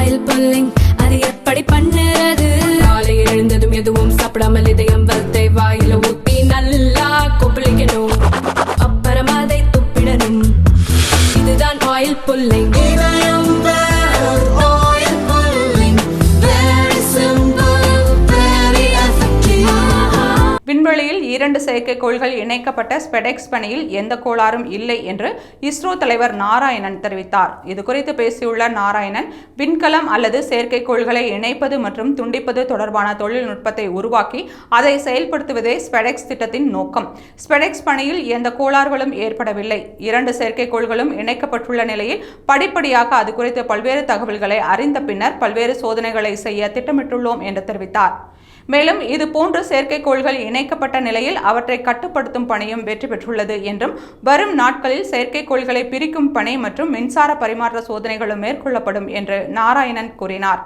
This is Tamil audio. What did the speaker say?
ஆயில் புல்லிங் அது எப்படி பண்ணுறது? காலையில் எழுந்ததும் எதுவும் சாப்பிடாமல் இதயம் வளர்த்தை வாயில ஊத்தி நல்லா கொப்பளிக்கணும், அப்புறம் அதை துப்பிடணும். இதுதான் ஆயில் புல்லிங். விண்வெளியில் 2 செயற்கைக்கோள்கள் இணைக்கப்பட்ட ஸ்பெடெக்ஸ் பணியில் எந்த கோளாறும் இல்லை என்று இஸ்ரோ தலைவர் நாராயணன் தெரிவித்தார். இதுகுறித்து பேசியுள்ள நாராயணன், விண்கலம் அல்லது செயற்கைக்கோள்களை இணைப்பது மற்றும் துண்டிப்பது தொடர்பான தொழில்நுட்பத்தை உருவாக்கி அதை செயல்படுத்துவதே ஸ்பெடெக்ஸ் திட்டத்தின் நோக்கம். ஸ்பெடெக்ஸ் பணியில் எந்த கோளாறுகளும் ஏற்படவில்லை. 2 செயற்கைக்கோள்களும் இணைக்கப்பட்டுள்ள நிலையில் படிப்படியாக அது குறித்து பல்வேறு தகவல்களை அறிந்த பின்னர் பல்வேறு சோதனைகளை செய்ய திட்டமிட்டுள்ளோம் என்று தெரிவித்தார். மேலும் இது போன்று செயற்கைக்கோள்கள் இணைக்கப்பட்ட நிலையில் அவற்றை கட்டுப்படுத்தும் பணியும் வெற்றி பெற்றுள்ளது என்றும், வரும் நாட்களில் செயற்கைக்கோள்களை பிரிக்கும் பணி மற்றும் மின்சார பரிமாற்ற சோதனைகளும் மேற்கொள்ளப்படும் என்று நாராயணன் கூறினார்.